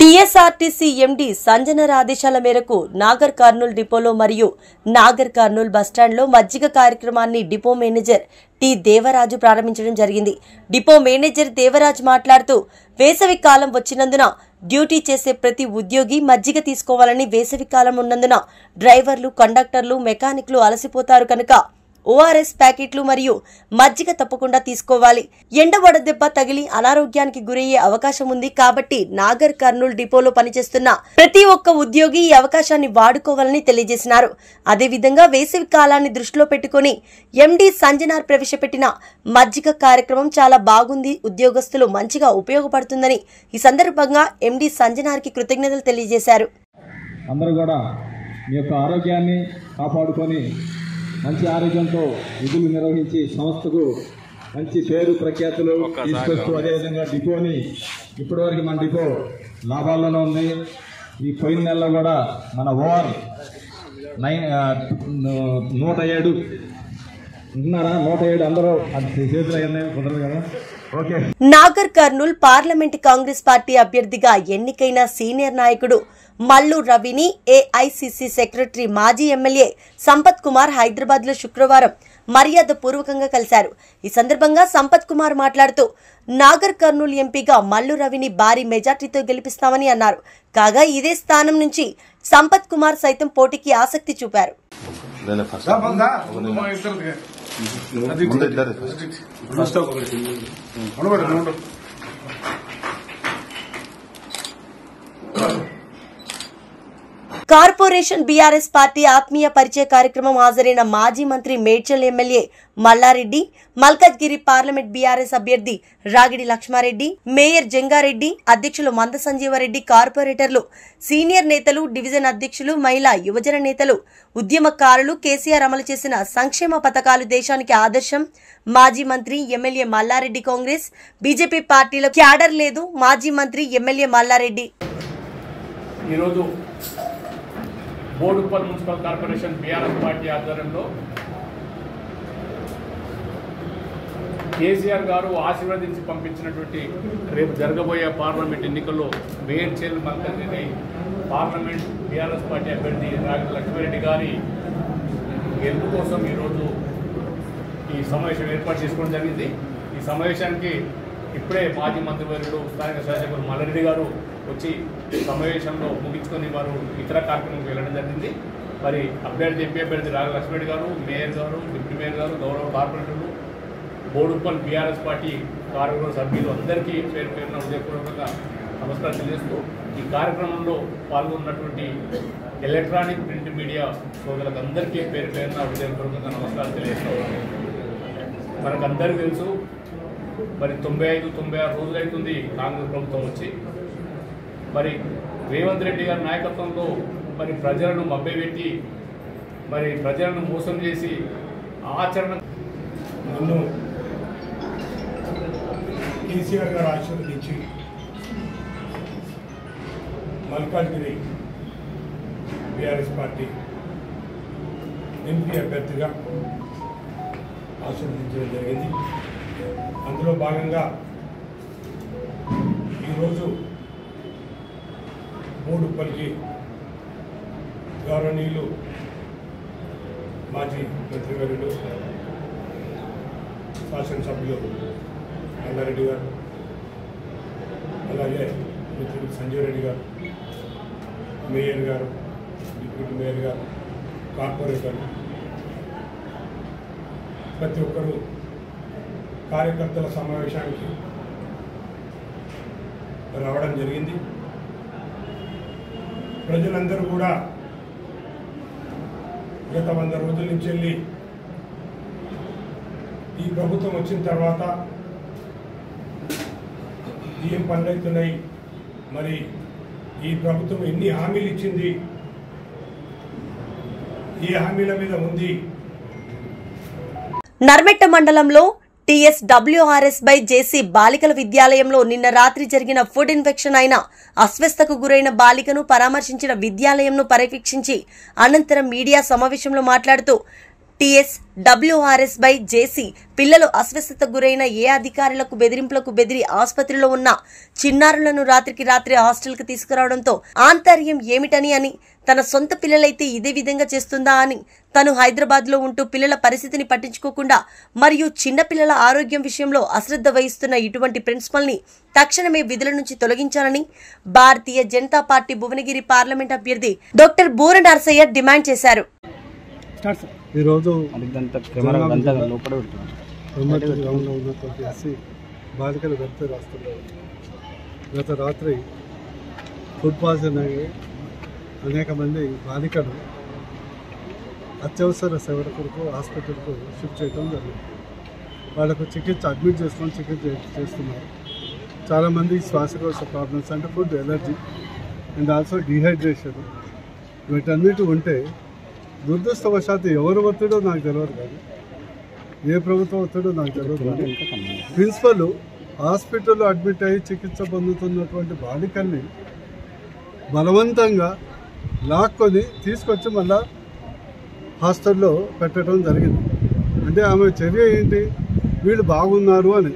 TSRTC MD సంజనర్ ఆదేశాల మేరకు నాగర్ కర్నూల్ డిపోలో మరియు నాగర్ కర్నూల్ బస్టాండ్లో మజ్జిగ కార్యక్రమాన్ని డిపో మేనేజర్ టి దేవరాజు ప్రారంభించడం జరిగింది. డిపో మేనేజర్ దేవరాజు మాట్లాడుతూ వేసవి కాలం వచ్చినందున డ్యూటీ చేసే ప్రతి ఉద్యోగి మజ్జిగ తీసుకోవాలని, వేసవి కాలం ఉన్నందున డ్రైవర్లు, కండక్టర్లు, మెకానిక్లు అలసిపోతారు కనుక ఓఆర్ఎస్ ప్యాకెట్లు మరియు మజ్జిగ తప్పకుండా తీసుకోవాలి. ఎండ వడదెబ్బ తగిలి అనారోగ్యానికి గురయ్యే అవకాశం ఉంది కాబట్టి నాగర్ కర్నూల్ డిపోలో పనిచేస్తున్న ప్రతి ఒక్క ఉద్యోగి ఈ అవకాశాన్ని వాడుకోవాలని తెలియజేసినారు. అదేవిధంగా వేసవి కాలాన్ని దృష్టిలో పెట్టుకుని ఎండీ సంజనార్ ప్రవేశపెట్టిన మజ్జిగ కార్యక్రమం చాలా బాగుంది, ఉద్యోగస్తులు మంచిగా ఉపయోగపడుతుందని ఈ సందర్భంగా ఎండీ సంజనార్ కి కృతజ్ఞతలు తెలియజేశారు. అందరూ కూడా మీ యొక్క ఆరోగ్యాన్ని కాపాడుకొని మంచి ఆరోగ్యంతో విధులు నిర్వహించి సంస్థకు మంచి పేరు ప్రఖ్యాతులు తీసుకొస్తూ, అదేవిధంగా డిపోని ఇప్పటివరకు మన డిపో లాభాల్లోనే ఉంది. ఈ పోయిన నెలలో కూడా మన ఓవర్ 107 ఉన్నారా, 107 అందరూ చేతులు అయ్యాయి, కుదరదు కదా. నాగర్ కర్నూల్ పార్లమెంట్ కాంగ్రెస్ పార్టీ అభ్యర్థిగా ఎన్నికైన సీనియర్ నాయకుడు మల్లు రవిని ఏఐసిసి సెక్రటరీ, మాజీ ఎమ్మెల్యే సంపత్ కుమార్ హైదరాబాద్ లో శుక్రవారం మర్యాద పూర్వకంగా కలిశారు. ఈ సందర్భంగా సంపత్ కుమార్ మాట్లాడుతూ నాగర్ కర్నూల్ ఎంపీగా మల్లు రవిని భారీ మెజార్టీతో గెలిపిస్తామని అన్నారు. కాగా ఇదే స్థానం నుంచి సంపత్ కుమార్ సైతం పోటీకి ఆసక్తి చూపారు. కార్పొరేషన్ బీఆర్ఎస్ పార్టీ ఆత్మీయ పరిచయ కార్యక్రమం హాజరైన మాజీ మంత్రి Medchal MLA Malla Reddy, Malkajgiri parliament BRS అభ్యర్థి రాగిడి లక్ష్మారెడ్డి, మేయర్ జంగారెడ్డి, అధ్యక్షులు మంద సంజీవరెడ్డి, కార్పొరేటర్లు, సీనియర్ నేతలు, డివిజన్ అధ్యక్షులు, మహిళా యువజన నేతలు, ఉద్యమకారులు, కేసీఆర్ అమలు చేసిన సంక్షేమ పథకాలు దేశానికి ఆదర్శం. మాజీ మంత్రి ఎమ్మెల్యే మల్లారెడ్డి కాంగ్రెస్, బీజేపీ పార్టీలో క్యాడర్ లేదు. మాజీ మంత్రి ఎమ్మెల్యే మల్లారెడ్డి ఈరోజు Boduppal municipal corporation BRS party ఆధ్వర్యంలో కేసీఆర్ గారు ఆశీర్వదించి పంపించినటువంటి రేపు జరగబోయే పార్లమెంట్ ఎన్నికల్లో Medchal Malkajgiri parliament BRS party అభ్యర్థి రాగిడి లక్ష్మారెడ్డి గారి గెలుపు కోసం ఈరోజు ఈ సమావేశం ఏర్పాటు చేసుకోవడం జరిగింది. ఈ సమావేశానికి ఇప్పుడే మాజీ మంత్రివర్యులు స్థానిక శాసకులు మల్లారెడ్డి గారు వచ్చి సమావేశంలో ముగించుకొని వారు ఇతర కార్యక్రమంకి వెళ్ళడం జరిగింది. మరి అభ్యర్థి ఎంపీ అభ్యర్థి రాగిడి లక్ష్మారెడ్డి గారు, మేయర్ గారు, డిప్యూటీ మేయర్ గారు, గౌరవ కార్పొరేటర్లు, బోడుప్పల్ బీఆర్ఎస్ పార్టీ కార్యవర్గ సభ్యులు అందరికీ పేరు పేరున హృదయపూర్వకంగా నమస్కారం తెలియజేస్తూ ఈ కార్యక్రమంలో పాల్గొన్నటువంటి ఎలక్ట్రానిక్ ప్రింట్ మీడియా సోదరులకు అందరికీ పేరు పేరున హృదయపూర్వకంగా నమస్కారం తెలియజేస్తూ మనకందరికీ తెలుసు, మరి 95-96 రోజులు అవుతుంది కాంగ్రెస్ ప్రభుత్వం వచ్చి. మరి రేవంత్ రెడ్డి గారి నాయకత్వంలో మరి ప్రజలను మభ్యపెట్టి, మరి ప్రజలను మోసం చేసి ఆచరణ నన్ను కేసీఆర్ గారు ఆశీర్వదించి మల్కాజ్గిరి బీఆర్ఎస్ పార్టీ ఎంపీ అభ్యర్థిగా ఆశీర్వదించడం జరిగింది. అందులో భాగంగా ఈరోజు బోడుప్పల్కి గౌరవనీయులు మాజీ మంత్రివర్యులు శాసనసభ్యులు మల్లారెడ్డి గారు, అలాగే మిత్రుడు సంజీవరెడ్డి గారు, మేయర్ గారు, డిప్యూటీ మేయర్ గారు, కార్పొరేటర్లు, ప్రతి ఒక్కరూ కార్యకర్తల సమావేశానికి రావడం జరిగింది. ప్రజలందరూ కూడా గత 100 రోజుల నుంచి వెళ్ళి ఈ ప్రభుత్వం వచ్చిన తర్వాత ఏం పనులు అవుతున్నాయి, మరి ఈ ప్రభుత్వం ఎన్ని హామీలు ఇచ్చింది, ఏ హామీల మీద ఉంది. నర్మెట్ట మండలంలో టీఎస్డబ్ల్యూఆర్ఎస్ బై జేసీ బాలికల విద్యాలయంలో నిన్న రాత్రి జరిగిన ఫుడ్ ఇన్ఫెక్షన్ అయిన అస్వస్థకు గురైన బాలికను పరామర్శించిన విద్యాలయంను పర్యవేక్షించి అనంతరం మీడియా సమావేశంలో మాట్లాడుతూ టీఎస్ డబ్ల్యూఆర్ఎస్ బై జేసీ పిల్లలు అస్వస్థతకు గురైన ఏ అధికారులకు బెదిరింపులకు బెదిరి ఆసుపత్రిలో ఉన్న చిన్నారులను రాత్రికి రాత్రి హాస్టల్కి తీసుకురావడంతో ఆంతర్యం ఏమిటని అని తన సొంత పిల్లలైతే ఇదే విధంగా చేస్తుందా అని తను హైదరాబాద్లో ఉంటూ పిల్లల పరిస్థితిని పట్టించుకోకుండా మరియు చిన్నపిల్లల ఆరోగ్యం విషయంలో అశ్రద్ధ వహిస్తున్న ఇటువంటి ప్రిన్సిపల్ని తక్షణమే విధుల నుంచి తొలగించాలని భారతీయ జనతా పార్టీ భువనగిరి పార్లమెంట్ అభ్యర్థి డాక్టర్ బూర నరసయ్య డిమాండ్ చేశారు. ఈరోజు గ్రౌండ్లో ఉన్నటువంటి ఎస్సీ బాలికల వెల్ఫేర్ హాస్టల్లో గత రాత్రి ఫుడ్ పాయిజన్ అయ్యి అనేక మంది బాలికలు అత్యవసర సేవల కొరకు హాస్పిటల్కు షిఫ్ట్ చేయడం జరిగింది. వాళ్ళకు అడ్మిట్ చేసుకొని చికిత్స చేస్తున్నారు. చాలామంది శ్వాసకోశ ప్రాబ్లమ్స్ అంటే food allergy and also dehydration వీటన్నిటి ఉంటే దురదృష్టవశాత్తు ఎవరు ఒత్తిడో నాకు తెలియదు, కానీ ఏ ప్రభుత్వం ఒత్తిడో నాకు తెలియదు, కానీ ప్రిన్సిపల్ హాస్పిటల్లో అడ్మిట్ అయ్యి చికిత్స పొందుతున్నటువంటి బాలికల్ని బలవంతంగా లాక్కొని తీసుకొచ్చి మళ్ళా హాస్టల్లో పెట్టడం జరిగింది. అంటే ఆమె చర్య ఏంటి, వీళ్ళు బాగున్నారు అని.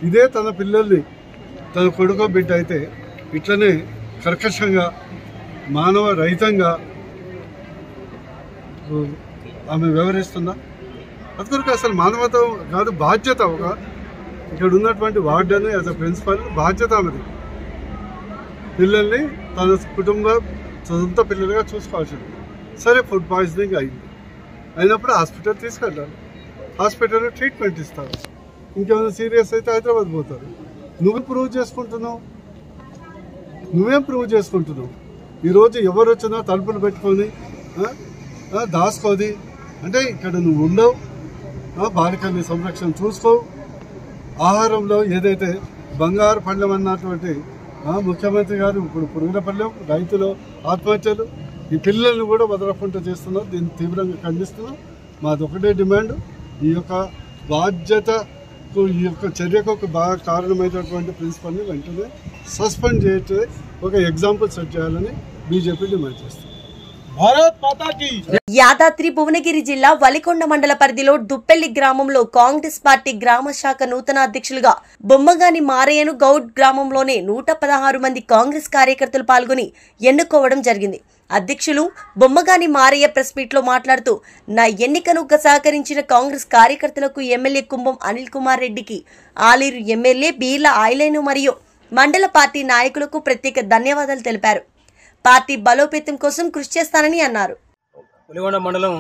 ఇదే తన పిల్లల్ని తన కొడుకో బిడ్డ అయితే ఇట్లనే కర్కశంగా మానవ రహితంగా ఆమె వ్యవహరిస్తుందా? అందుకొరకు అసలు మానవత కాదు, బాధ్యత. ఇక్కడ ఉన్నటువంటి వార్డెన్ యాజ్ అ ప్రిన్సిపల్ బాధ్యత ఆమెది. పిల్లల్ని తన సొంత పిల్లలుగా చూసుకోవాల్సింది. సరే, ఫుడ్ పాయిజనింగ్ అయినప్పుడు హాస్పిటల్ తీసుకెళ్ళాలి. హాస్పిటల్లో ట్రీట్మెంట్ ఇస్తారు. ఇంకేమైనా సీరియస్ అయితే హైదరాబాద్ పోతారు. నువ్వేం ప్రూవ్ చేసుకుంటున్నావు? ఈరోజు ఎవరు వచ్చినా తలుపులు పెట్టుకొని దాచుకోది అంటే ఇక్కడ నువ్వు ఉండవు. బాలికల్ని సంరక్షణ చూసుకోవు. ఆహారంలో ఏదైతే బంగారు పళ్ళెం అన్నటువంటి ముఖ్యమంత్రి గారు ఇప్పుడు పురుగుల పళ్ళెం, రైతులు ఆత్మహత్యలు, ఈ పిల్లల్ని కూడా వదలకుండా చేస్తున్నారు. దీన్ని తీవ్రంగా ఖండిస్తున్నాం. మాది ఒకటే డిమాండ్, ఈ యొక్క బాధ్యతకు ఈ యొక్క చర్యకు ఒక బాగా కారణమైనటువంటి ప్రిన్సిపల్ని వెంటనే సస్పెండ్ చేయటే ఒక ఎగ్జాంపుల్ సెట్ చేయాలని బీజేపీ డిమాండ్ చేస్తుంది. యాదాద్రి భువనగిరి జిల్లా వలికొండ మండల పరిధిలో దుప్పెల్లి గ్రామంలో కాంగ్రెస్ పార్టీ గ్రామ శాఖ నూతన అధ్యక్షులుగా బొమ్మగాని మారయ్యను గౌడ్ గ్రామంలోనే 116 మంది కాంగ్రెస్ కార్యకర్తలు పాల్గొని ఎన్నుకోవడం జరిగింది. అధ్యక్షులు బొమ్మగాని మారయ్య ప్రెస్ మీట్ లో మాట్లాడుతూ, నా ఎన్నికను సహకరించిన కాంగ్రెస్ కార్యకర్తలకు ఎమ్మెల్యే కుంభం అనిల్ కుమార్ రెడ్డికి, ఆలేరు ఎమ్మెల్యే బీర్ల ఆయలేను మరియు మండల పార్టీ నాయకులకు ప్రత్యేక ధన్యవాదాలు తెలిపారు. పార్టీ బలోపేతం కోసం కృషి చేస్తానని అన్నారు. వలిగొండ మండలం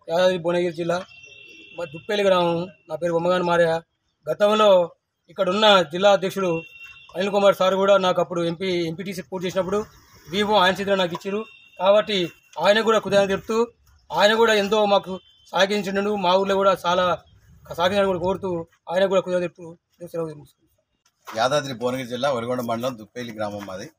యాదాద్రి భువనగిరి జిల్లా దుప్పెల్లి గ్రామం. నా పేరు బొమ్మగాని మారయ్య. గతంలో ఇక్కడ ఉన్న జిల్లా అధ్యక్షుడు అనిల్ కుమార్ సార్ కూడా నాకు అప్పుడు ఎంపీటీసీ పూర్తి చేసినప్పుడు వివో ఆయన చేతిలో నాకు ఇచ్చారు. కాబట్టి ఆయన కూడా కృతజ్ఞత చెప్తూ, ఆయన కూడా ఎంతో మాకు సహకరించిండు. మా ఊళ్ళో కూడా చాలా సహకరించాలని కూడా కోరుతూ ఆయన కూడా కృతజ్ఞత చెప్తూ సెలవు. యాదాద్రి భువనగిరి జిల్లా వలిగొండ మండలం దుప్పెల్లి గ్రామం మాది.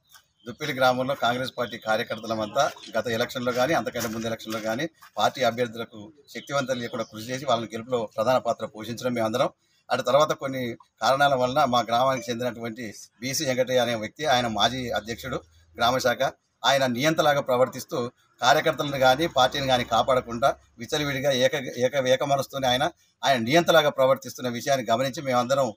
దుప్పెల్లి గ్రామంలో కాంగ్రెస్ పార్టీ కార్యకర్తలమంతా గత ఎలక్షన్లో కానీ అంతకంటే ముందు ఎలక్షన్లో కానీ పార్టీ అభ్యర్థులకు శక్తివంతం లేకుండా కృషి చేసి వాళ్ళని గెలుపులో ప్రధాన పాత్ర పోషించడం మేమందరం. అటు తర్వాత కొన్ని కారణాల వలన మా గ్రామానికి చెందినటువంటి బీసీ వెంకటయ్య అనే వ్యక్తి, ఆయన మాజీ అధ్యక్షుడు గ్రామశాఖ, ఆయన నియంతలాగా ప్రవర్తిస్తూ కార్యకర్తలను కానీ పార్టీని కానీ కాపాడకుండా విచలవిడిగా ఏక మనస్తోనే ఆయన నియంతలాగా ప్రవర్తిస్తున్న విషయాన్ని గమనించి మేమందరం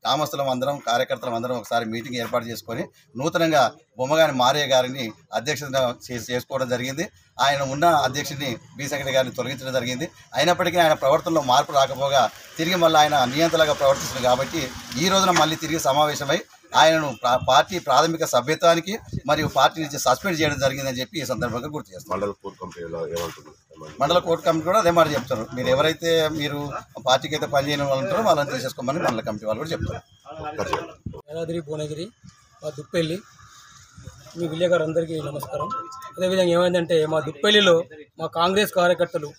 గ్రామస్తులం అందరం కార్యకర్తలం అందరం ఒకసారి మీటింగ్ ఏర్పాటు చేసుకొని నూతనంగా బొమ్మగాని మారయ్య గారిని అధ్యక్షత చేసుకోవడం జరిగింది. ఆయన ఉన్న అధ్యక్షుడిని బి సెక్రటరీ గారిని తొలగించడం జరిగింది. అయినప్పటికీ ఆయన ప్రవర్తనలో మార్పు రాకపోగా తిరిగి మళ్ళీ ఆయన నియంతలాగా ప్రవర్తిస్తుంది. కాబట్టి ఈ రోజున మళ్ళీ తిరిగి సమావేశమై ఆయనను పార్టీ ప్రాథమిక సభ్యత్వానికి మరియు పార్టీ నుంచి సస్పెండ్ చేయడం జరిగిందని చెప్పి ఈ సందర్భంగా గుర్తు చేస్తారు. మండల కోర్టు కమిటీ కూడా అదే మాట చెప్తారు. మీరు ఎవరైతే మీరు పార్టీకి అయితే పనిచేయని వాళ్ళు ఉంటారో వాళ్ళని తీసేసుకోమని మండల కమిటీ వాళ్ళు కూడా చెప్తారు. యాదాద్రి భువనగిరి మా దుప్పెల్లి మీ విలేకరు అందరికీ నమస్కారం. అదేవిధంగా ఏమైందంటే మా దుప్పెల్లిలో మా కాంగ్రెస్ కార్యకర్తలు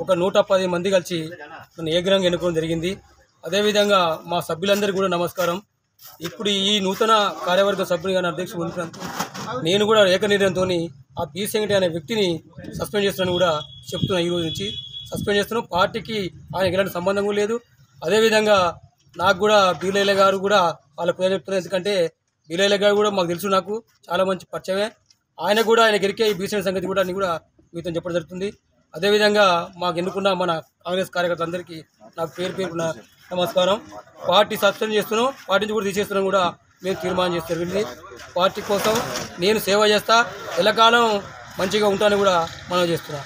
ఒక 110 మంది కలిసి నన్ను ఏగ్రంగా ఎన్నుకోవడం జరిగింది. అదేవిధంగా మా సభ్యులందరికీ కూడా నమస్కారం. ఇప్పుడు ఈ నూతన కార్యవర్గ సభ్యునిగా అధ్యక్షుడు ఉంటున్నందుకు నేను కూడా ఏకనిర్ణయంతో ఆ బి సెక్రటరీ అనే వ్యక్తిని సస్పెండ్ చేస్తున్నాను కూడా చెప్తున్నా. ఈ రోజు నుంచి సస్పెండ్ చేస్తున్నాను. పార్టీకి ఆయనకి ఎలాంటి సంబంధం లేదు. అదేవిధంగా నాకు కూడా బీలైల గారు కూడా వాళ్ళ పేరు చెప్తున్నారు. ఎందుకంటే బీలైల గారు కూడా మాకు తెలుసు, నాకు చాలా మంచి పరిచయమే. ఆయన కూడా ఆయన గెలికే ఈ బీసీ సంగతి కూడా అన్ని కూడా మీతో చెప్పడం జరుగుతుంది. అదేవిధంగా మాకు ఎన్నుకున్న మన కాంగ్రెస్ కార్యకర్తలందరికీ నాకు పేరు పేరున నమస్కారం. పార్టీ సస్పెండ్ చేస్తున్నాం, పార్టీ నుంచి కూడా తీసేస్తున్నాం కూడా మేము తీర్మానం చేస్తారు. పార్టీ కోసం నేను సేవ చేస్తా, ఎల్లకాలం మంచిగా ఉంటానని కూడా మనం చేస్తున్నాం.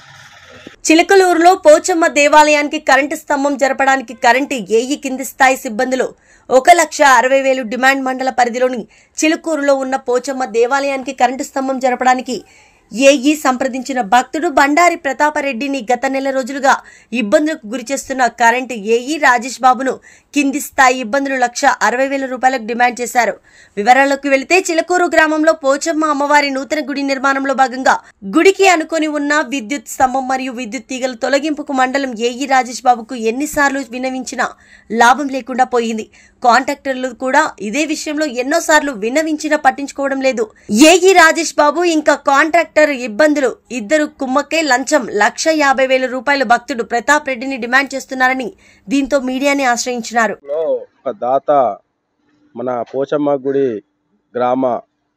చిలకలూరులో పోచమ్మ దేవాలయానికి కరెంటు స్తంభం జరపడానికి కరెంటు ఏఈ కింది స్థాయి సిబ్బందులు 1,60,000 డిమాండ్ మండల పరిధిలోని చిలుకూరులో ఉన్న పోచమ్మ దేవాలయానికి కరెంటు స్తంభం జరపడానికి ఏఈ సంప్రదించిన భక్తుడు బండారి ప్రతాపరెడ్డిని గత నెల రోజులుగా ఇబ్బందులకు గురిచేస్తున్న కరెంటు ఏఈ రాజేష్ బాబును కింది స్థాయి ఇబ్బందులు 1,60,000 రూపాయలకు డిమాండ్ చేశారు. వివరాల్లోకి వెళితే చిలకూరు గ్రామంలో పోచమ్మ అమ్మవారి నూతన గుడి నిర్మాణంలో భాగంగా గుడికి అనుకొని ఉన్న విద్యుత్ స్తంభం మరియు విద్యుత్ తీగల తొలగింపుకు మండలం ఏఈ రాజేష్ బాబుకు ఎన్నిసార్లు విన్నవించినా లాభం లేకుండా పోయింది. కాంట్రాక్టర్లు కూడా ఇదే విషయంలో ఎన్నోసార్లు విన్నవించినా పట్టించుకోవడం లేదు. ఏఈ రాజేష్ బాబు ఇంకా కాంట్రాక్టర్ ఇబ్బందులు ఇద్దరు కుమ్మక్కే లంచం 1,50,000 రూపాయలు భక్తుడు ప్రతాప్ రెడ్డిని డిమాండ్ చేస్తున్నారని దీంతో మీడియాని ఆశ్రయించినారు. ఒక దాత మన పోచమ్మ గుడి గ్రామ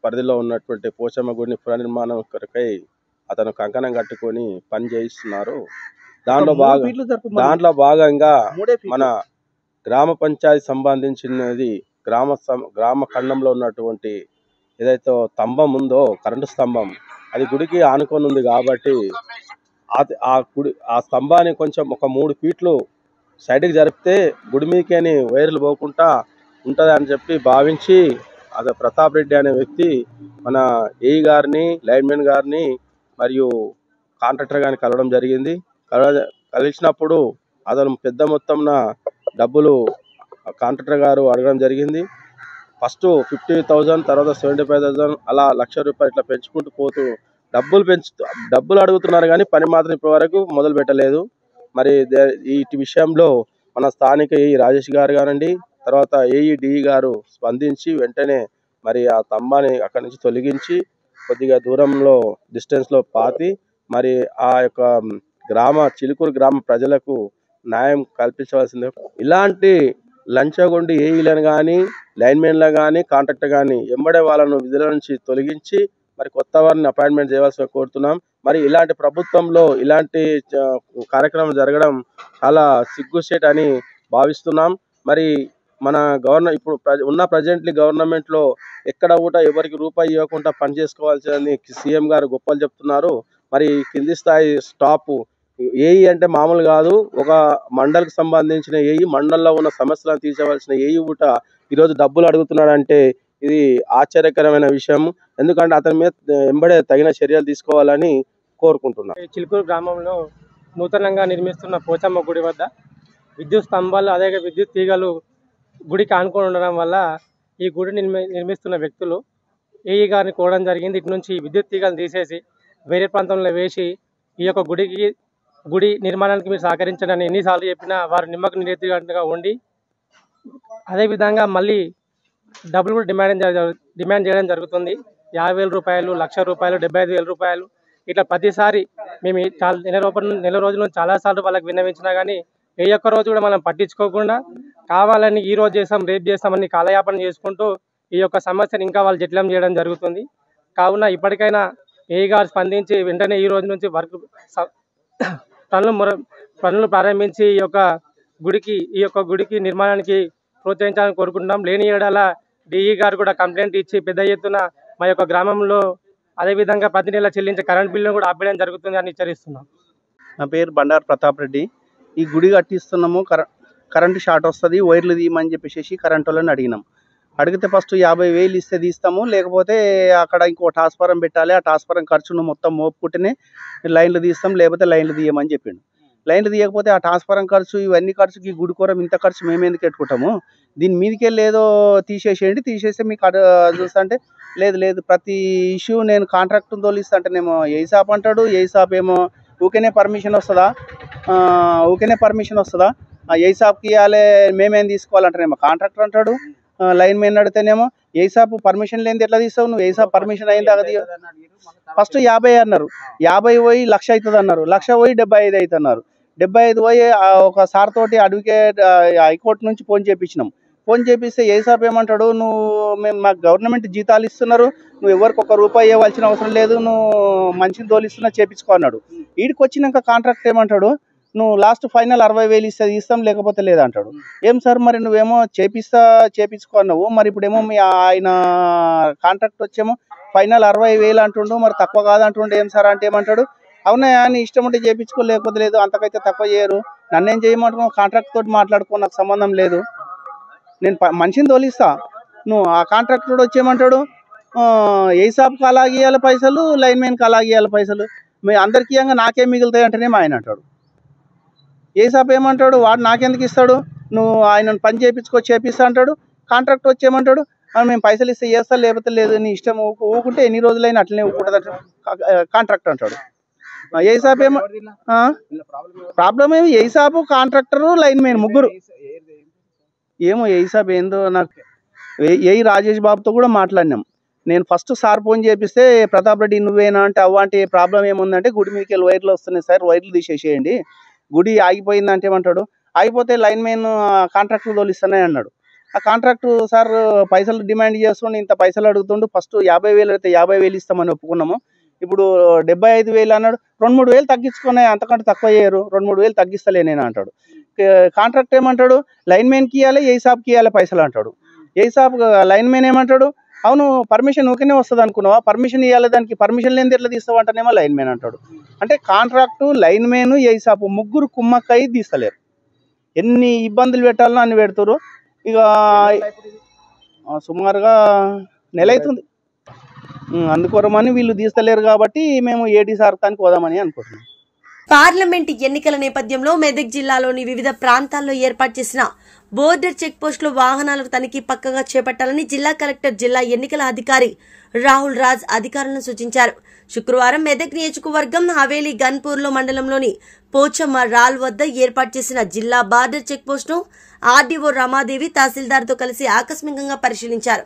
పరిధిలో ఉన్నటువంటి పోచమ్మ గుడిని పునర్నిర్మాణం కొరకై అతను కంకణం కట్టుకొని పని చేయిస్తున్నారు. దాంట్లో భాగంగా మన గ్రామ పంచాయతీ సంబంధించినది గ్రామ ఖండంలో ఉన్నటువంటి ఏదైతే స్తంభం ఉందో కరెంటు స్తంభం అది గుడికి ఆనుకొని ఉంది కాబట్టి ఆ స్తంభాన్ని కొంచెం ఒక 3 ఫీట్లు సైడ్కి జరిపితే గుడి మీకేని వైర్లు పోకుండా ఉంటుంది అని చెప్పి భావించి అదే ప్రతాప్ రెడ్డి అనే వ్యక్తి మన ఏఈ గారిని, లైన్మెన్ గారిని మరియు కాంట్రాక్టర్ గారిని కలవడం జరిగింది. కలిసినప్పుడు అతను పెద్ద మొత్తంన డబ్బులు కాంట్రాక్టర్ గారు అడగడం జరిగింది. ఫస్ట్ 50,000, తర్వాత 75,000 అలా 1,00,000 రూపాయలు ఇట్లా పెంచుకుంటూ పోతూ డబ్బులు అడుగుతున్నారు కానీ పని మాత్రం ఇప్పటి వరకు మొదలు పెట్టలేదు. మరి ఈ విషయంలో మన స్థానిక ఏఈ రాజేష్ గారు కానండి, తర్వాత ఏఈ డిఈ గారు స్పందించి వెంటనే మరి ఆ స్తంభాన్ని అక్కడి నుంచి తొలగించి కొద్దిగా దూరంలో డిస్టెన్స్లో పాతి మరి ఆ యొక్క చిలుకూరు గ్రామ ప్రజలకు న్యాయం కల్పించవలసిందే. ఇలాంటి లంచగొండి ఏఈలను కానీ, లైన్మెన్లను కానీ, కాంట్రాక్టర్ కానీ ఎంబడే వాళ్ళను విధుల నుంచి తొలగించి మరి కొత్త వారిని అపాయింట్మెంట్ చేయవలసిందిగా కోరుతున్నాం. మరి ఇలాంటి ప్రభుత్వంలో ఇలాంటి కార్యక్రమం జరగడం చాలా సిగ్గుచేట అని భావిస్తున్నాం. మరి మన ఇప్పుడు ఉన్న ప్రజెంట్లీ గవర్నమెంట్లో ఎక్కడ కూడా ఎవరికి రూపాయి ఇవ్వకుండా పనిచేసుకోవాల్సిందని సీఎం గారు గొప్పలు చెప్తున్నారు. మరి కింది స్థాయి స్టాఫ్ ఏఈ అంటే మామూలు కాదు. ఒక మండలికి సంబంధించిన ఏఈ, మండలంలో ఉన్న సమస్యలను తీర్చవలసిన ఏఈ కూడా ఈరోజు డబ్బులు అడుగుతున్నాడంటే ఇది ఆశ్చర్యకరమైన విషయం. ఎందుకంటే అతని మీద ఎంబడే తగిన చర్యలు తీసుకోవాలని కోరుకుంటున్నాను. చిలుకూరు గ్రామంలో నూతనంగా నిర్మిస్తున్న పోచమ్మ గుడి వద్ద విద్యుత్ స్తంభాలు అదే విద్యుత్ తీగలు గుడికి ఆనుకొని ఉండడం వల్ల ఈ గుడి నిర్మిస్తున్న వ్యక్తులు ఏఈ గారిని కోరడం జరిగింది. ఇటు నుంచి విద్యుత్ తీగలు తీసేసి వేరే ప్రాంతంలో వేసి ఈ యొక్క గుడి నిర్మాణానికి మీరు సహకరించండి ఎన్నిసార్లు చెప్పినా వారు నిమ్మకు నీరెత్తిగా ఉండి అదేవిధంగా మళ్ళీ డబ్బులు కూడా డిమాండ్ చేయడం జరుగుతుంది. 50,000 రూపాయలు, 1,00,000 రూపాయలు, 75,000 రూపాయలు ఇట్లా ప్రతిసారి మేము నెల రోజుల నుంచి చాలాసార్లు వాళ్ళకి విన్నవించినా కానీ ఏ ఒక్క రోజు కూడా మనం పట్టించుకోకుండా కావాలని ఈ రోజు చేస్తాం రేపు చేస్తామని కాలయాపన చేసుకుంటూ ఈ యొక్క సమస్యను ఇంకా వాళ్ళు జటిలం చేయడం జరుగుతుంది. కావున ఇప్పటికైనా ఏఈ గారు స్పందించి వెంటనే ఈ రోజు నుంచి పనులు ప్రారంభించి ఈ యొక్క గుడికి నిర్మాణానికి ప్రోత్సహించాలని కోరుకుంటున్నాం. లేని ఏడాల డిఈ గారు కూడా కంప్లైంట్ ఇచ్చి పెద్ద ఎత్తున మా యొక్క గ్రామంలో అదేవిధంగా ప్రతి నెల చెల్లించే కరెంట్ బిల్లును కూడా ఆపేయడం జరుగుతుంది అని హెచ్చరిస్తున్నాం. నా పేరు బండారు ప్రతాప్ రెడ్డి. ఈ గుడి కట్టిస్తున్నాము, కరెంటు షార్ట్ వస్తుంది, వైర్లు తీయమని చెప్పేసి కరెంటు వాళ్ళని అడిగినాం. అడిగితే ఫస్ట్ 50,000 ఇస్తే తీస్తాము, లేకపోతే అక్కడ ఇంకో ట్రాన్స్ఫారం పెట్టాలి, ఆ ట్రాన్స్ఫారం ఖర్చును మొత్తం మోపుకుంటేనే లైన్లు తీస్తాం, లేకపోతే లైన్లు తీయమని చెప్పిండు. లైన్లు తీయకపోతే ఆ ట్రాన్స్ఫారం ఖర్చు ఇవన్నీ ఖర్చుకి గుడి కూరం ఇంత ఖర్చు మేము ఎందుకు పెట్టుకుంటాము, దీని మీదకే లేదో తీసేసేయండి, తీసేస్తే మీకు చూస్తా అంటే లేదు ప్రతి ఇష్యూ నేను కాంట్రాక్ట్ తోలిస్తా అంటేనేమో ఏసాప్ అంటాడు, ఏసాప్ ఏమో ఊకేనే పర్మిషన్ వస్తుందా ఏసాప్కి ఇవ్వాలి మేమేం తీసుకోవాలంటేనేమో కాంట్రాక్టర్ అంటాడు. లైన్ మెన్ అడితేనేమో ఏసాప్ పర్మిషన్ లేనిది ఎట్లా తీస్తావు, నువ్వు ఏసాప్ పర్మిషన్ అయింది అది ఫస్ట్ 50 అన్నారు, 50 పోయి 1,00,000 అవుతుంది అన్నారు, 1,00,000 పోయి 75 అవుతున్నారు, 75 పోయి ఒక సార్ తోటి అడ్వకేట్ హైకోర్టు నుంచి ఫోన్ చేయించినాం. ఫోన్ చేపిస్తే ఏసాప్ ఏమంటాడు, నువ్వు మేము మాకు గవర్నమెంట్ జీతాలు ఇస్తున్నారు, నువ్వు ఎవరికి ₹1 ఇవ్వాల్సిన అవసరం లేదు, నువ్వు మంచిని తోలిస్తున్నా చేపించుకో అన్నాడు. వీడికి వచ్చినాక కాంట్రాక్ట్ ఏమంటాడు, నువ్వు లాస్ట్ ఫైనల్ 60,000 ఇస్తే ఇస్తాం లేకపోతే లేదంటాడు. ఏం సార్ మరి నువ్వేమో చేపించుకో అన్నావు, మరి ఇప్పుడేమో మీ ఆయన కాంట్రాక్ట్ వచ్చేమో ఫైనల్ 60,000 అంటుండు, మరి తక్కువ కాదంటుండే ఏం సార్ అంటే ఏమంటాడు, అవునా అని ఇష్టం ఉంటే చేయించుకో లేకపోతే లేదు, అంతకైతే తక్కువ చేయరు, నన్నేం చేయమంటున్నావు, కాంట్రాక్ట్ తోటి మాట్లాడుకో, నాకు సంబంధం లేదు, నేను మనిషిని తోలిస్తా, నువ్వు ఆ కాంట్రాక్టర్ వచ్చేయమంటాడు ఏసాప్కి అలాగే ఇవ్వాలి పైసలు, లైన్ మ్యాన్కి అలాగే ఇవ్వాలి పైసలు, మీ అందరికీ ఇవ్వంగా నాకేం మిగులుతాయి అంటేనే ఆయన అంటాడు. ఏసాప్ ఏమంటాడు, వాడు నాకెందుకు ఇస్తాడు, నువ్వు ఆయన పని చేపిస్తా అంటాడు. కాంట్రాక్ట్ వచ్చేయమంటాడు, మేము పైసలు ఇస్తే చేస్తా లేకపోతే లేదు, నీ ఇష్టం, ఊకుంటే ఎన్ని రోజులైనా అట్లనే ఊకుంటుంది కాంట్రాక్ట్ అంటాడు. ఏసాప్ ఏమో ప్రాబ్లం ఏమి, ఏసాపు కాంట్రాక్టరు లైన్ మ్యాన్ ముగ్గురు. ఏమో ఏసాప్ ఏందో నాకు, రాజేష్ బాబుతో కూడా మాట్లాడినాం. నేను ఫస్ట్ సార్ ఫోన్ చేపిస్తే ప్రతాప్ రెడ్డి నువ్వేనా అంటే అవ్వంటే ప్రాబ్లం ఏముందంటే గుడి మీదకి వెళ్ళి వైర్లు వస్తున్నాయి సార్, వైర్లు తీసేసేయండి, గుడి ఆగిపోయిందంటే ఏమంటాడు, ఆగిపోతే లైన్ మ్యాన్ కాంట్రాక్టర్ తోలిస్తానే అన్నాడు. ఆ కాంట్రాక్టు సార్ పైసలు డిమాండ్ చేస్తుండే, ఇంత పైసలు అడుగుతుండు, ఫస్ట్ 50,000 అయితే 50,000 ఇస్తామని ఒప్పుకున్నాము, ఇప్పుడు 75,000 అన్నాడు, 2-3 తగ్గించుకునే, అంతకంటే తక్కువ చేయరు, 2-3 తగ్గిస్తలే నేను అంటాడు. కాంట్రాక్ట్ ఏమంటాడు, లైన్ మ్యాన్కి ఇవ్వాలి ఏసాప్కి ఇవ్వాలి పైసలు అంటాడు. ఏసాప్ లైన్ మ్యాన్ ఏమంటాడు, అవును పర్మిషన్ ఊరికనే వస్తుంది అనుకున్నావా, పర్మిషన్ ఇవ్వాలి, దానికి పర్మిషన్ లేనిది ఎట్లా తీస్తావు అంటేనేమో లైన్ మ్యాన్ అంటాడు. అంటే కాంట్రాక్టు, లైన్ మ్యాన్, ఏసాపు ముగ్గురు కుమ్మక్కై తీస్తలేరు, ఎన్ని ఇబ్బందులు పెట్టాలనో అన్ని పెడతారు. ఇక సుమారుగా నెల అవుతుంది, అందుకోరమని వీళ్ళు తీస్తలేరు కాబట్టి మేము ఏడీ సార్తానికి పోదామని అనుకుంటున్నాం. పార్లమెంట్ ఎన్నికల నేపథ్యంలో మెదక్ జిల్లాలోని వివిధ ప్రాంతాల్లో ఏర్పాటు చేసిన బోర్డర్ చెక్ పోస్టులో వాహనాల తనిఖీ పక్కగా చేపట్టాలని జిల్లా కలెక్టర్, జిల్లా ఎన్నికల అధికారి రాహుల్ రాజ్ అధికారులను సూచించారు. శుక్రవారం మెదక్ నియోజకవర్గం హవేలీ గన్పూర్లో మండలంలోని పోచమ్మ రాల్ వద్ద ఏర్పాటు చేసిన జిల్లా బార్డర్ చెక్ పోస్టును ఆర్డీఓ రమాదేవి తహసీల్దార్తో కలిసి ఆకస్మికంగా పరిశీలించారు.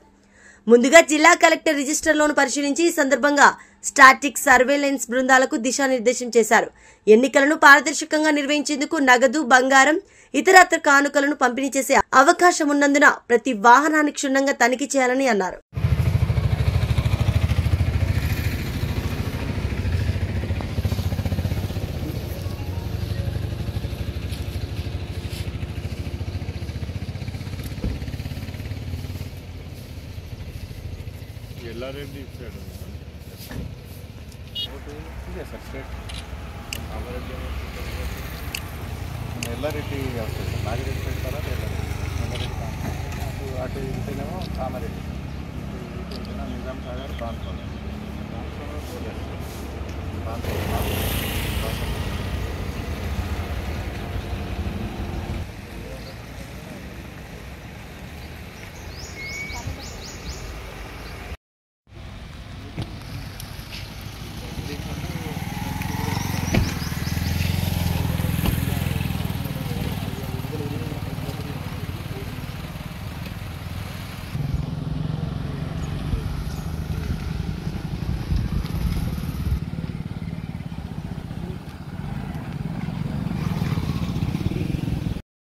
ముందుగా జిల్లా కలెక్టర్ రిజిస్టర్లను పరిశీలించి ఈ సందర్భంగా స్టాటిక్ సర్వేలెన్స్ బృందాలకు దిశానిర్దేశం చేశారు. ఎన్నికలను పారదర్శకంగా నిర్వహించేందుకు నగదు, బంగారం, ఇతరత్ర కానుకలను పంపిణీ చేసే అవకాశం ఉన్నందున ప్రతి వాహనాన్ని క్షుణ్ణంగా తనిఖీ చేయాలని అన్నారు. ఎల్లారెడ్డి ఇచ్చాడు ఎల్లారెడ్డి వస్తుంది, నాగిరెడ్డి పెడతారా అటు ఇంటేనేమో కామారెడ్డి, ఇటు నిజాం సాగర్ ప్రాంతం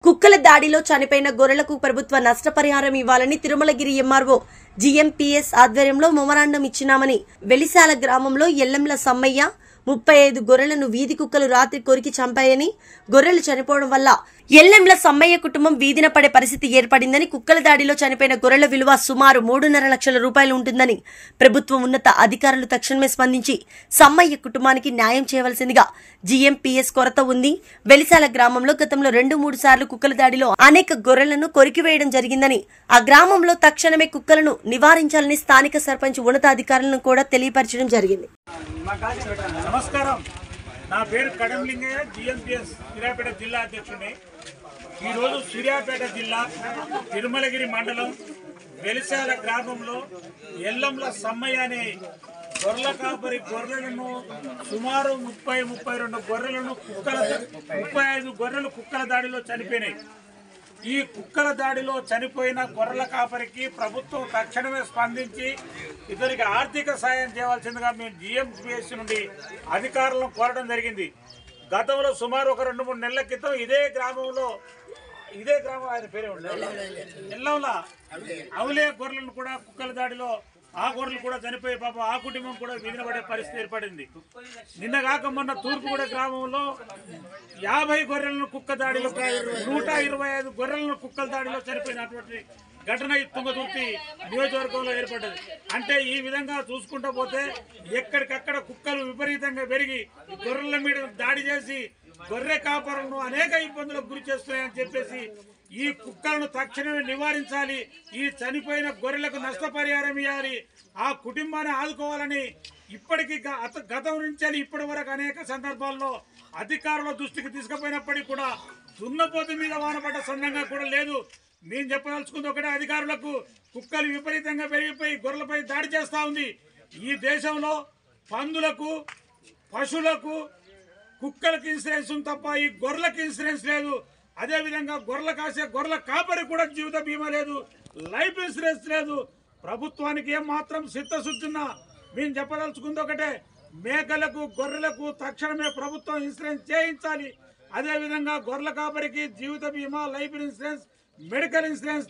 కుక్కల దాడిలో చనిపోయిన గొర్రెలకు ప్రభుత్వ నష్టపరిహారం ఇవ్వాలని తిరుమలగిరి ఎంఆర్ఓ జీఎంపీఎస్ ఆధ్వర్యంలో మెమోరాండం ఇచ్చినామని వెలిశాల గ్రామంలో ఎల్లంల సమ్మయ్య 35 గొర్రెలను వీధి కుక్కలు రాత్రి కొరికి చంపాయని, గొర్రెలు చనిపోవడం వల్ల ఎల్లంల సమ్మయ్య కుటుంబం వీధిన పడే పరిస్థితి ఏర్పడిందని, కుక్కల దాడిలో చనిపోయిన గొర్రెల విలువ సుమారు 3.5 లక్షల రూపాయలు ఉంటుందని ప్రభుత్వం ఉన్నత అధికారులు తక్షణమే స్పందించి సమ్మయ్య కుటుంబానికి న్యాయం చేయవలసిందిగా జీఎంపీఎస్ కొరత ఉంది. వెలిశాల గ్రామంలో గతంలో 2-3 సార్లు కుక్కల దాడిలో అనేక గొర్రెలను కొరికివేయడం జరిగిందని, ఆ గ్రామంలో తక్షణమే కుక్కలను నివారించాలని స్థానిక సర్పంచ్ ఉన్నతాధికారులను కూడా తెలియపరచడం జరిగింది. నమస్కారం, నా పేరు కడంలింగయ్య, జీఎంపీఎస్ సూర్యాపేట జిల్లా అధ్యక్షుడిని. ఈరోజు సూర్యాపేట జిల్లా తిరుమలగిరి మండలం వెలిశాల గ్రామంలో ఎల్లంల సమ్మయ్య అనే గొర్రెల కాపరి గొర్రెలను సుమారు 32 గొర్రెలను 35 గొర్రెలు కుక్కల దాడిలో చనిపోయినాయి. ఈ కుక్కల దాడిలో చనిపోయిన గొర్రెల కాపరికి ప్రభుత్వం తక్షణమే స్పందించి ఇతనికి ఆర్థిక సాయం చేయవలసిందిగా మేము జీఎంపీఎస్ నుండి అధికారులను కోరడం జరిగింది. గతంలో సుమారు ఒక 2-3 నెలల క్రితం ఇదే గ్రామంలో ఇదే గ్రామం ఆయన పేరే ఎల్లంలా అవులే గొర్రెలను కూడా కుక్కల దాడిలో ఆ గొర్రెలు కూడా చనిపోయి పాపం ఆ కుటుంబం కూడా వీధిన పడే పరిస్థితి ఏర్పడింది. నిన్న కాక మొన్న తూర్పుగూడ గ్రామంలో 50 గొర్రెలను కుక్క దాడిలో 125 గొర్రెలను కుక్కల దాడిలో చనిపోయినటువంటి ఘటన ఈ తుంగతుర్తి నియోజకవర్గంలో ఏర్పడ్డది. అంటే ఈ విధంగా చూసుకుంటూ పోతే ఎక్కడికక్కడ కుక్కలు విపరీతంగా పెరిగి గొర్రెల మీద దాడి చేసి గొర్రె కాపరులను అనేక ఇబ్బందులకు గురి చేస్తున్నాయని చెప్పేసి ఈ కుక్కలను తక్షణమే నివారించాలి, ఈ చనిపోయిన గొర్రెలకు నష్టపరిహారం ఇవ్వాలి, ఆ కుటుంబాన్ని ఆదుకోవాలని ఇప్పటికీ గతం నుంచి ఇప్పటి వరకు అనేక సందర్భాల్లో అధికారుల దృష్టికి తీసుకుపోయినప్పటికీ కూడా దున్నపోతు మీద వానపడ్డ సందంగా కూడా లేదు. నేను చెప్పదలుచుకుంది ఒకటే, అధికారులకు కుక్కలు విపరీతంగా పెరిగిపోయి గొర్రెలపై దాడి చేస్తూ ఉంది. ఈ దేశంలో పందులకు, పశువులకు, కుక్కలకు ఇన్సూరెన్స్ ఉంది తప్ప ఈ గొర్రెలకు ఇన్సూరెన్స్ లేదు. అదేవిధంగా గొర్రెల కాసే గొర్రెల కాపరి కూడా జీవిత బీమా లేదు, లైఫ్ ఇన్సూరెన్స్ లేదు. ప్రభుత్వానికి ఏం మాత్రం చిత్తశుద్ధిన్నా మేము చెప్పదలుచుకుంది ఒకటే, మేకలకు గొర్రెలకు తక్షణమే ప్రభుత్వం ఇన్సూరెన్స్ చేయించాలి. అదేవిధంగా గొర్రెల కాపరికి జీవిత బీమా, లైఫ్ ఇన్సూరెన్స్, మెడికల్ ఇన్సూరెన్స్,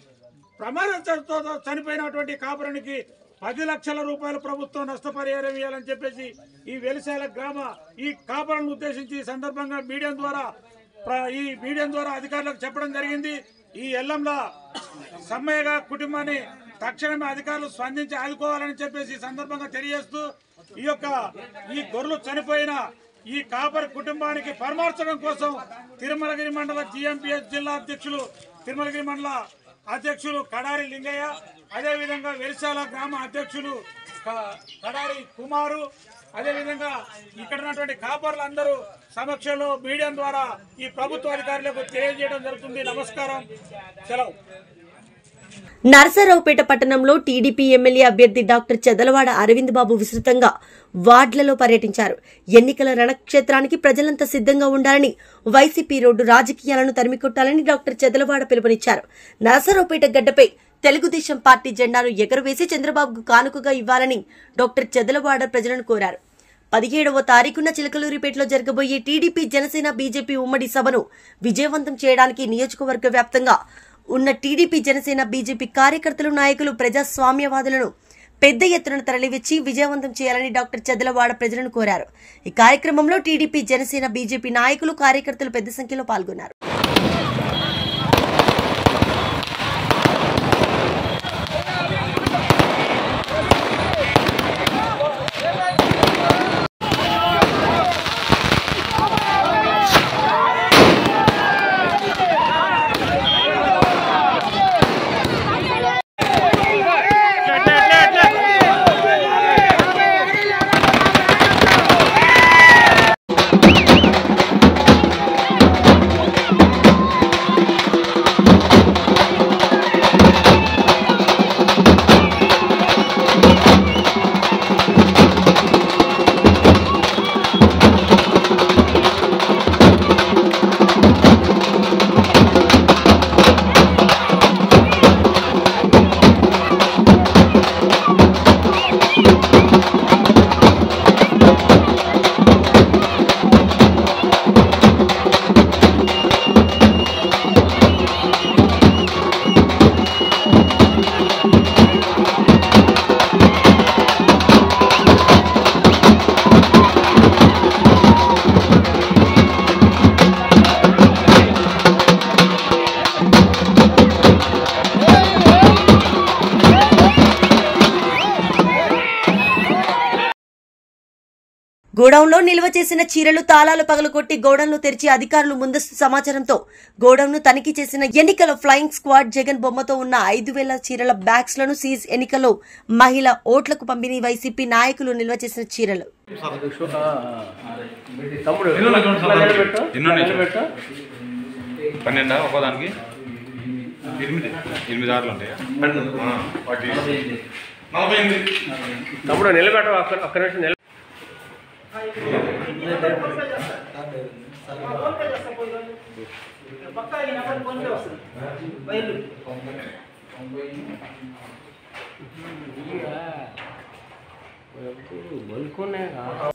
ప్రమాదంతో చనిపోయినటువంటి కాపరునికి 10 లక్షల రూపాయలు ప్రభుత్వం నష్టపరిహారం ఇవ్వాలని చెప్పేసి ఈ వెలిశాల గ్రామ ఈ కాపరులను ఉద్దేశించి ఈ సందర్భంగా మీడియా ద్వారా అధికారులకు చెప్పడం జరిగింది. ఈ ఎల్లంల సమ్మయ్య కుటుంబాన్ని తక్షణమే అధికారులు స్పందించి ఆదుకోవాలని చెప్పేసి ఈ సందర్భంగా తెలియజేస్తూ ఈ గొర్రెలు చనిపోయిన ఈ కాపరి కుటుంబానికి పరామర్శనం కోసం తిరుమలగిరి మండల జిఎంపిఎస్ జిల్లా అధ్యక్షులు, తిరుమలగిరి మండల అధ్యక్షులు కడారి లింగయ్య, అదేవిధంగా వెలిశాల గ్రామ అధ్యక్షులు కడారి కుమారు, అదేవిధంగా ఇక్కడ ఉన్నటువంటి కాపర్లందరూ సమక్షంలో మీడియా ద్వారా ఈ ప్రభుత్వ అధికారులకు తెలియజేయడం జరుగుతుంది. నమస్కారం, సెలవు. నరసరావుపేట పట్టణంలో టీడీపీ ఎమ్మెల్యే అభ్యర్థి డాక్టర్ చెదలవాడ అరవింద్ బాబు విస్తృతంగా వార్డులలో పర్యటించారు. ఎన్నికల రణక్షేత్రానికి ప్రజలంతా సిద్ధంగా ఉండాలని, వైసీపీ రోడ్డు రాజకీయాలను తరిమికొట్టాలని డాక్టర్ చెదలవాడ పిలుపునిచ్చారు. నరసరావుపేట గడ్డపై తెలుగుదేశం పార్టీ జెండాను ఎగురవేసి చంద్రబాబుకు కానుకగా ఇవ్వాలని డాక్టర్ చెదలవాడ ప్రజలను కోరారు. 17వ తారీఖున చిలకలూరిపేటలో జరగబోయే టీడీపీ, జనసేన, బీజేపీ ఉమ్మడి సభను విజయవంతం చేయడానికి నియోజకవర్గ వ్యాప్తంగా ఉన్న టీడీపీ, జనసేన, బీజేపీ కార్యకర్తలు, నాయకులు, ప్రజాస్వామ్యవాదులను పెద్ద ఎత్తున తరలివచ్చి విజయవంతం చేయాలని డాక్టర్ చెదలవాడ ప్రజలను కోరారు. ఈ కార్యక్రమంలో టీడీపీ, జనసేన, బీజేపీ నాయకులు, కార్యకర్తలు పెద్ద సంఖ్యలో పాల్గొన్నారు. గోడౌన్లో నిల్వ చేసిన చీరలు తాళాలు పగలగొట్టి గోడౌన్లు తెరిచి అధికారులు ముందస్తు సమాచారంతో గోడౌన్ను తనిఖీ చేసిన ఎన్నికల ఫ్లయింగ్ స్క్వాడ్ జగన్ బొమ్మతో ఉన్న 5,000 చీరల బ్యాగ్స్ లను సీజ్. ఎన్నికల్లో మహిళ ఓట్లకు పంపిణీ. వైసీపీ నాయకులు నిల్వ చేసిన చీరలు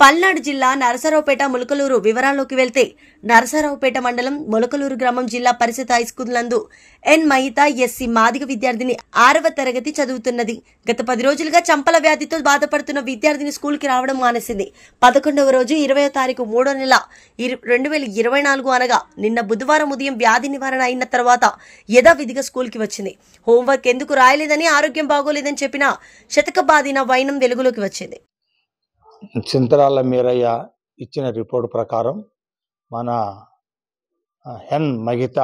పల్నాడు జిల్లా నరసరావుపేట ములకలూరు వివరాల్లోకి వెళ్తే నరసరావుపేట మండలం ములకలూరు గ్రామం జిల్లా పరిషత్ హైస్కూల్ నందు ఎన్ మహిత ఎస్సీ మాదిగ విద్యార్థిని 6వ తరగతి చదువుతున్నది. గత 10 రోజులుగా చంపల వ్యాధితో బాధపడుతున్న విద్యార్థిని స్కూల్ కి రావడం మానేసింది. 11వ రోజు 20వ తారీఖు 3వ నెల 2024 అనగా నిన్న బుధవారం ఉదయం వ్యాధి నివారణ అయిన తర్వాత యథావిధిగా స్కూల్ కి వచ్చింది. హోంవర్క్ ఎందుకు రాయలేదని, ఆరోగ్యం బాగోలేదని చెప్పిన శతకబాదిన వైనం వెలుగులోకి వచ్చింది. చింతరాళ్ళ మీరయ్య ఇచ్చిన రిపోర్ట్ ప్రకారం మన ఎన్ మహిత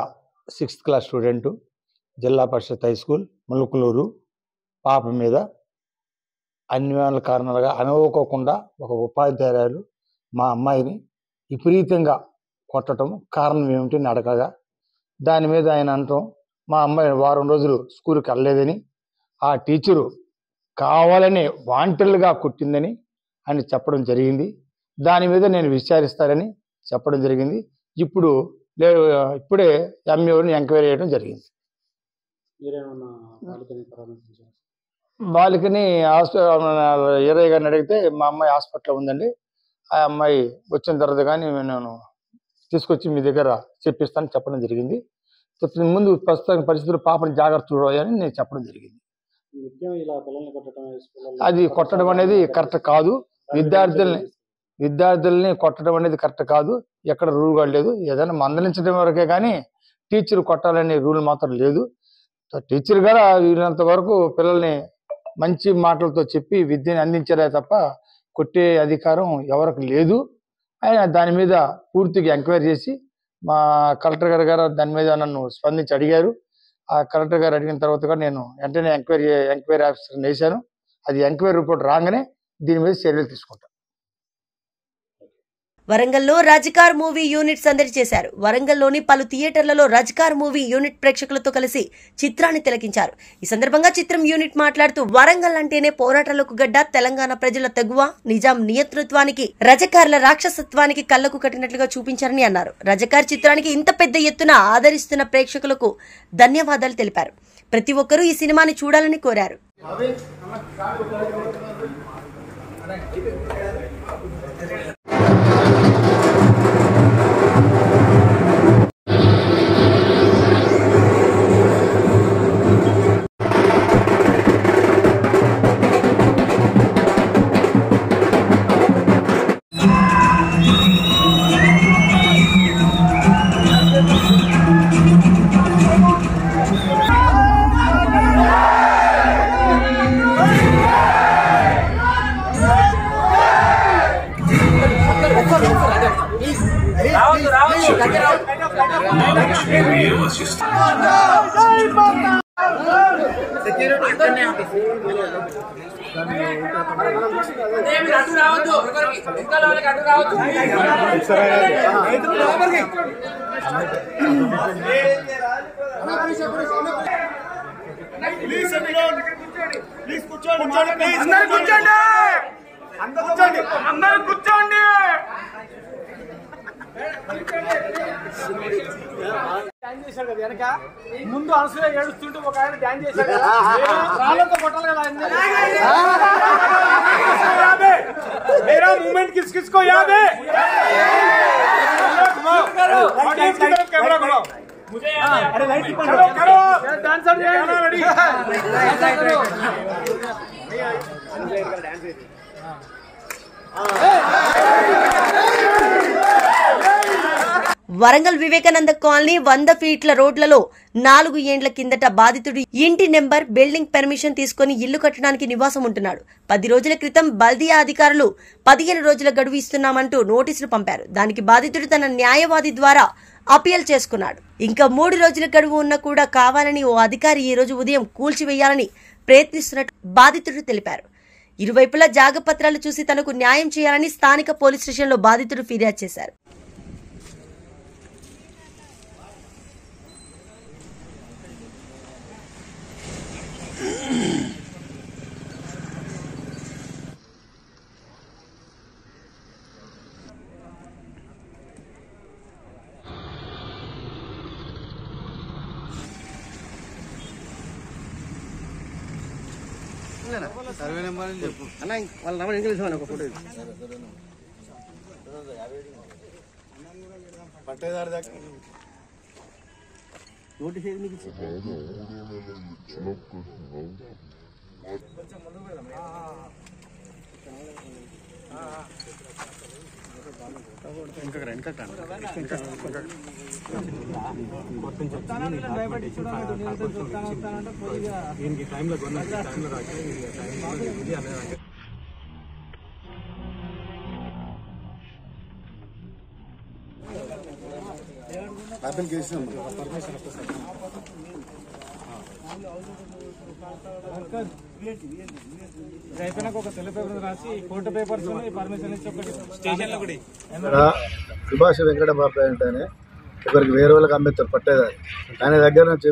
6th క్లాస్ స్టూడెంటు జిల్లా పరిషత్ హై స్కూల్ ములకలూరు పాప మీద అన్వేషణ కారణాలుగా అనుకోకుండా ఒక ఉపాధ్యాయురాలు మా అమ్మాయిని విపరీతంగా కొట్టడం కారణం ఏమిటి అడగగా దాని మీద ఆయన అనటం మా అమ్మాయి వారం రోజులు స్కూల్కి వెళ్ళలేదని, ఆ టీచరు కావాలని వాంటెల్గా కొట్టిందని అని చెప్పడం జరిగింది. దాని మీద నేను విచారిస్తానని చెప్పడం జరిగింది. ఇప్పుడే ఎంఏని ఎంక్వైరీ చేయడం జరిగింది. బాలికని ఈరయ్య గారిని అడిగితే మా అమ్మాయి హాస్పిటల్లో ఉందండి, ఆ అమ్మాయి వచ్చిన తర్వాత కానీ నేను తీసుకొచ్చి మీ దగ్గర చెప్పిస్తానని చెప్పడం జరిగింది. ముందు ప్రస్తుతానికి పరిస్థితులు పాపని జాగ్రత్త చూడాలని నేను చెప్పడం జరిగింది. అది కొట్టడం అనేది కరెక్ట్ కాదు. విద్యార్థుల్ని కొట్టడం అనేది కరెక్ట్ కాదు. ఎక్కడ రూల్ కూడా లేదు. ఏదైనా మందలించడం వరకే కానీ టీచర్ కొట్టాలనే రూల్ మాత్రం లేదు. టీచర్ గారు వీళ్ళంత వరకు పిల్లల్ని మంచి మాటలతో చెప్పి విద్యని అందించలే తప్ప కొట్టే అధికారం ఎవరికి లేదు. ఆయన దాని మీద పూర్తిగా ఎంక్వైరీ చేసి మా కలెక్టర్ గారు దాని మీద నన్ను స్పందించి అడిగారు. ఆ కలెక్టర్ గారు అడిగిన తర్వాత కూడా నేను వెంటనే ఎంక్వైరీ ఆఫీసర్ని వేశాను. అది ఎంక్వైరీ రిపోర్ట్ రాగానే దీని మీద చర్యలు తీసుకుంటాం. వరంగల్లో రజకార్ మూవీ యూనిట్ సందడి చేశారు. వరంగల్లోని పలు థియేటర్లలో రజకార్ మూవీ యూనిట్ ప్రేక్షకులతో కలిసి చిత్రాన్ని తిలకించారు. ఈ సందర్భంగా చిత్రం యూనిట్ మాట్లాడుతూ వరంగల్ అంటేనే పోరాటాలకు గడ్డ, తెలంగాణ ప్రజల తెగువ, నిజాం నియంతృత్వానికి, రజకార్ల రాక్షసత్వానికి కళ్లకు కట్టినట్లుగా చూపించారని అన్నారు. రజకార్ చిత్రానికి ఇంత పెద్ద ఎత్తున ఆదరిస్తున్న ప్రేక్షకులకు ధన్యవాదాలు తెలిపారు. ప్రతి ఒక్కరూ ఈ సినిమాని చూడాలని కోరారు. ముందు అనసూయ ఏడుస్తుంటే ఒక ఆయన డ్యాన్ చేశాడు. రాళ్ళతో కొట్టాలి కదా. मेरा मूवमेंट किस किस को याद है? कैमरा घुमाओ. मुझे याद है. अरे लाइट करो करो. Dancer ready. Warangal Vivekananda colony 100 ఫీట్ల రోడ్లలో 4 ఏండ్ల కిందట బాధితుడు ఇంటి నెంబర్, బిల్డింగ్ పర్మిషన్ తీసుకుని ఇల్లు కట్టడానికి నివాసం ఉంటున్నాడు. 10 రోజుల క్రితం బల్దియా అధికారులు 15 రోజుల గడువు ఇస్తున్నామంటూ నోటీసులు పంపారు. దానికి బాధితుడు తన న్యాయవాది ద్వారా అపీల్ చేసుకున్నాడు. ఇంకా 3 రోజుల గడువు ఉన్నా కూడా కావాలని ఓ అధికారి ఈ రోజు ఉదయం కూల్చివేయాలని ప్రయత్నిస్తున్నట్టు బాధితుడు తెలిపారు. ఇరువైపులా జాగపత్రాలు చూసి తనకు న్యాయం చేయాలని స్థానిక పోలీస్ స్టేషన్లో బాధితుడు ఫిర్యాదు చేశారు. సర్వే నెంబర్ చెప్పు అన్న వాళ్ళ నెంబర్ ఇంగ్లీష్ ఒక ఫోటో పట్టేదారు దాకా నోటీస్ ఏది మీకు అయిపోయినాక ఒక తెల్ల పేపర్ రాసి కోర్టు పేపర్స్ పర్మిషన్ ఇచ్చి స్టేషన్లో కూడా సుభాష్ వెంకట బాబాయ్ అంటేనే ఒకరికి వేరే వాళ్ళకి అమ్మేస్తారు పట్టేదాన్ని ఆయన దగ్గర నుంచి